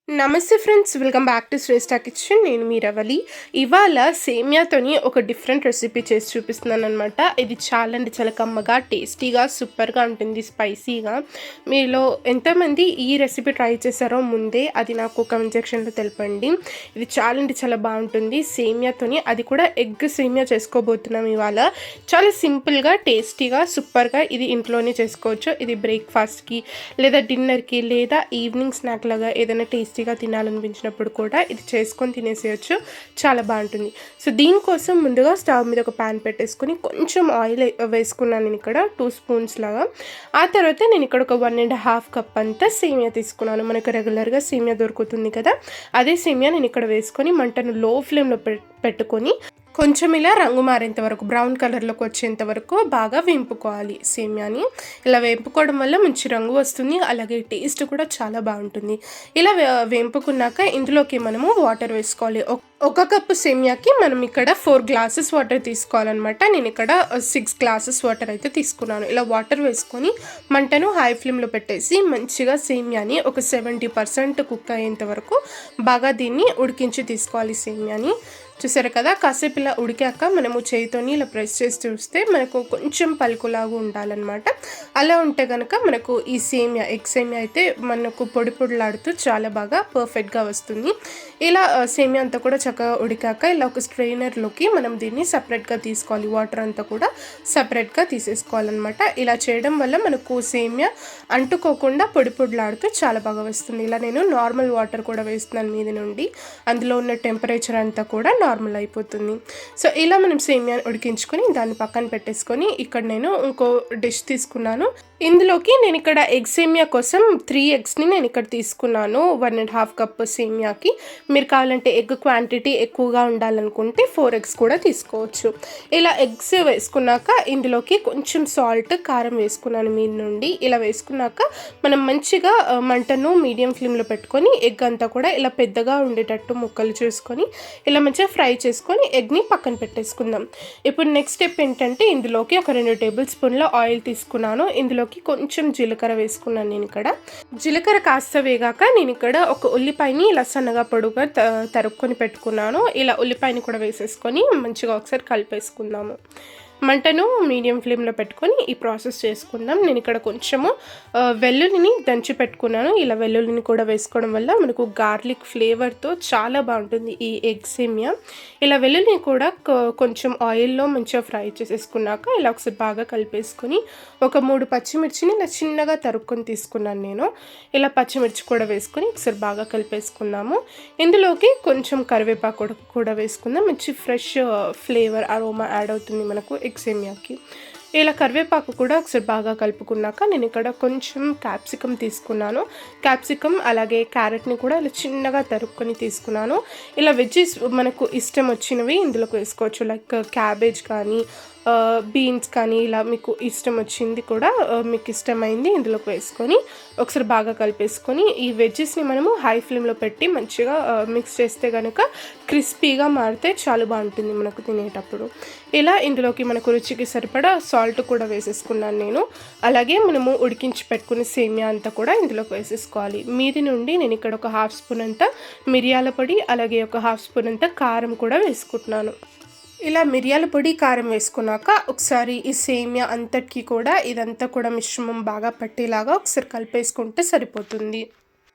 నమస్తే friends, welcome back to Shreshta kitchen. నేను మీ రవలి. ఇవాళ సేమియాతోని ఒక డిఫరెంట్ రెసిపీ చేసి చూపిస్తున్నాను అనమాట. ఇది చాలా కమ్మగా, టేస్టీగా, సూపర్గా ఉంటుంది, స్పైసీగా. మీలో ఎంతమంది ఈ రెసిపీ ట్రై చేశారో ముందే అది నాకు కామెంట్ సెక్షన్లో తెలపండి. ఇది చాలా బాగుంటుంది సేమియాతోని, అది కూడా ఎగ్ సేమియా చేసుకోబోతున్నాం ఇవాళ. చాలా సింపుల్గా, టేస్టీగా, సూపర్గా ఇది ఇంట్లోనే చేసుకోవచ్చు. ఇది బ్రేక్ఫాస్ట్కి లేదా డిన్నర్కి లేదా ఈవినింగ్ స్నాక్ లాగా ఏదైనా టేస్టీగా తినాలనిపించినప్పుడు కూడా ఇది చేసుకొని తినేసేయచ్చు. చాలా బాగుంటుంది. సో దీనికోసం ముందుగా స్టవ్ మీద ఒక ప్యాన్ పెట్టేసుకొని కొంచెం ఆయిల్ వేసుకున్నాను నేను ఇక్కడ 2 స్పూన్స్ లాగా. ఆ తర్వాత నేను ఇక్కడ ఒక 1.5 కప్ అంతా సేమియా తీసుకున్నాను. మనకు రెగ్యులర్గా సేమియా దొరుకుతుంది కదా, అదే సేమియా నేను ఇక్కడ వేసుకొని మంటను లో ఫ్లేమ్లో పెట్టుకొని కొంచెం ఇలా రంగు మారేంత వరకు, బ్రౌన్ కలర్లోకి వచ్చేంత వరకు బాగా వేంపుకోవాలి సేమియాని. ఇలా వేంపుకోవడం వల్ల మంచి రంగు వస్తుంది, అలాగే టేస్ట్ కూడా చాలా బాగుంటుంది. ఇలా వేంపుకున్నాక ఇందులోకి మనము వాటర్ వేసుకోవాలి. ఒక కప్పు సేమియాకి మనం ఇక్కడ 4 గ్లాసెస్ వాటర్ తీసుకోవాలన్నమాట. నేను ఇక్కడ 6 గ్లాసెస్ వాటర్ అయితే తీసుకున్నాను. ఇలా వాటర్ వేసుకొని మంటను హై ఫ్లేమ్లో పెట్టేసి మంచిగా సేమియాని ఒక 70% కుక్ అయ్యేంత వరకు బాగా దీన్ని ఉడికించి తీసుకోవాలి సేమియాని. చూసారు కదా, కాసేపు ఇలా ఉడికాక మనము చేయితోని ఇలా ప్రెస్ చేసి చూస్తే మనకు కొంచెం పలుకులాగా ఉండాలన్నమాట. అలా ఉంటే కనుక మనకు ఈ సేమియా, ఎగ్ సేమియా అయితే మనకు పొడి పొడిలాడుతూ చాలా బాగా పర్ఫెక్ట్గా వస్తుంది. ఇలా సేమియా అంతా కూడా చక్కగా ఉడికాక ఇలా ఒక స్ట్రెయినర్లోకి మనం దీన్ని సపరేట్గా తీసుకోవాలి. వాటర్ అంతా కూడా సపరేట్గా తీసేసుకోవాలన్నమాట. ఇలా చేయడం వల్ల మనకు సేమియా అంటుకోకుండా పొడి పొడిలాడుతూ చాలా బాగా వస్తుంది. ఇలా నేను నార్మల్ వాటర్ కూడా వేస్తున్నాను మీది నుండి, అందులో ఉన్న టెంపరేచర్ అంతా కూడా నార్మల్ అయిపోతుంది. సో ఇలా మనం సేమియాని ఉడికించుకొని దాన్ని పక్కన పెట్టేసుకొని ఇక్కడ నేను ఇంకో డిష్ తీసుకున్నాను. ఇందులోకి నేను ఇక్కడ ఎగ్ సేమియా కోసం 3 ఎగ్స్ని నేను ఇక్కడ తీసుకున్నాను. 1.5 కప్ సేమియాకి. మీరు కావాలంటే ఎగ్ క్వాంటిటీ ఎక్కువగా ఉండాలనుకుంటే 4 ఎగ్స్ కూడా తీసుకోవచ్చు. ఇలా ఎగ్స్ వేసుకున్నాక ఇందులోకి కొంచెం సాల్ట్, కారం వేసుకున్నాను మీది నుండి. ఇలా వేసుకున్నాక మనం మంచిగా మంటను మీడియం ఫ్లేమ్లో పెట్టుకొని ఎగ్ అంతా కూడా ఇలా పెద్దగా ఉండేటట్టు ముక్కలు చేసుకొని ఇలా మంచిగా ఫ్రై చేసుకొని ఎగ్ని పక్కన పెట్టేసుకుందాం. ఇప్పుడు నెక్స్ట్ స్టెప్ ఏంటంటే ఇందులోకి ఒక 2 టేబుల్ స్పూన్ల ఆయిల్ తీసుకున్నాను. ఇందులోకి కొంచెం జీలకర్ర వేసుకున్నాను. నేను ఇక్కడ జీలకర్ర కాస్త వేగాక నేను ఇక్కడ ఒక ఉల్లిపాయని ఇలా సన్నగా పొడుగా తరుక్కొని పెట్టుకున్నాను. ఇలా ఉల్లిపాయని కూడా వేసేసుకొని మంచిగా ఒకసారి కలిపేసుకుందాము. మంటను మీడియం ఫ్లేమ్లో పెట్టుకొని ఈ ప్రాసెస్ చేసుకుందాం. నేను ఇక్కడ కొంచెము వెల్లుల్లిని దంచి పెట్టుకున్నాను. ఇలా వెల్లుల్లిని కూడా వేసుకోవడం వల్ల మనకు గార్లిక్ ఫ్లేవర్తో చాలా బాగుంటుంది ఈ ఎగ్ సేమియా. ఇలా వెల్లుల్లిని కూడా కొంచెం ఆయిల్లో మంచిగా ఫ్రై చేసేసుకున్నాక ఇలా ఒకసారి బాగా కలిపేసుకొని ఒక 3 పచ్చిమిర్చిని ఇలా చిన్నగా తరుక్కొని తీసుకున్నాను నేను. ఇలా పచ్చిమిర్చి కూడా వేసుకొని ఒకసారి బాగా కలిపేసుకున్నాము. ఇందులోకి కొంచెం కరివేపాకు కూడా వేసుకుందాం. మంచి ఫ్రెష్ ఫ్లేవర్, అరోమా యాడ్ అవుతుంది మనకు ఎగ్ సేమియాకి. ఇలా కరివేపాకు కూడా ఒకసారి బాగా కలుపుకున్నాక నేను ఇక్కడ కొంచెం క్యాప్సికమ్ తీసుకున్నాను. క్యాప్సికమ్ అలాగే క్యారెట్ని కూడా ఇలా చిన్నగా తరుక్కొని తీసుకున్నాను. ఇలా వెజ్జెస్ మనకు ఇష్టం వచ్చినవి ఇందులోకి వేసుకోవచ్చు. లైక్ క్యాబేజ్ కానీ బీన్స్ కానీ ఇలా మీకు ఇష్టం వచ్చింది కూడా మీకు ఇష్టమైంది ఇందులోకి వేసుకొని ఒకసారి బాగా కలిపేసుకొని ఈ వెజ్జెస్ని మనము హై ఫ్లేమ్లో పెట్టి మంచిగా మిక్స్ చేస్తే కనుక క్రిస్పీగా మారితే చాలా బాగుంటుంది మనకు తినేటప్పుడు. ఇలా ఇందులోకి మనకు రుచికి సరిపడా సాల్ట్ కూడా వేసేసుకున్నాను నేను. అలాగే మనము ఉడికించి పెట్టుకునే సేమియా అంతా కూడా ఇందులోకి వేసేసుకోవాలి. మీది నుండి నేను ఇక్కడ ఒక 1/2 స్పూన్ అంతా మిరియాల పొడి అలాగే ఒక 1/2 స్పూన్ అంతా కారం కూడా వేసుకుంటున్నాను. ఇలా మిరియాల పొడి, కారం వేసుకున్నాక ఒకసారి ఈ సేమియా అంతటికి కూడా ఇదంతా కూడా మిశ్రమం బాగా పట్టేలాగా ఒకసారి కలిపేసుకుంటే సరిపోతుంది.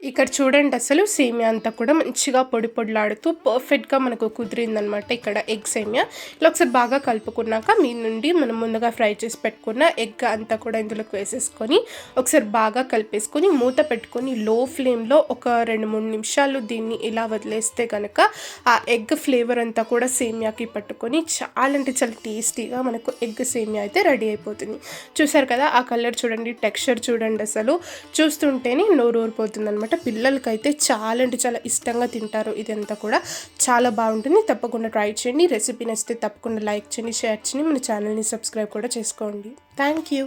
ఇక్కడ చూడండి, అసలు సేమియా అంతా కూడా మంచిగా పొడి పొడిలాడుతూ పర్ఫెక్ట్గా మనకు కుదిరిందనమాట ఇక్కడ ఎగ్ సేమియా. ఇలా ఒకసారి బాగా కలుపుకున్నాక మీ నుండి మనం ముందుగా ఫ్రై చేసి పెట్టుకున్న ఎగ్ అంతా కూడా ఇందులోకి వేసేసుకొని ఒకసారి బాగా కలిపేసుకొని మూత పెట్టుకొని లో ఫ్లేమ్లో ఒక 2-3 నిమిషాలు దీన్ని ఇలా వదిలేస్తే కనుక ఆ ఎగ్ ఫ్లేవర్ అంతా కూడా సేమియాకి పట్టుకొని చాలా టేస్టీగా మనకు ఎగ్ సేమియా అయితే రెడీ అయిపోతుంది. చూసారు కదా, ఆ కలర్ చూడండి, టెక్స్చర్ చూడండి, అసలు చూస్తుంటేనే నోరు ఊరిపోతుంది అనమాట. పిల్లలకైతే చాలా ఇష్టంగా తింటారు. ఇదంతా కూడా చాలా బాగుంటుంది. తప్పకుండా ట్రై చేయండి. రెసిపీ నచ్చితే తప్పకుండా లైక్ చేయండి, షేర్ చేయండి, మన ఛానల్ని సబ్స్క్రైబ్ కూడా చేసుకోండి. Thank you.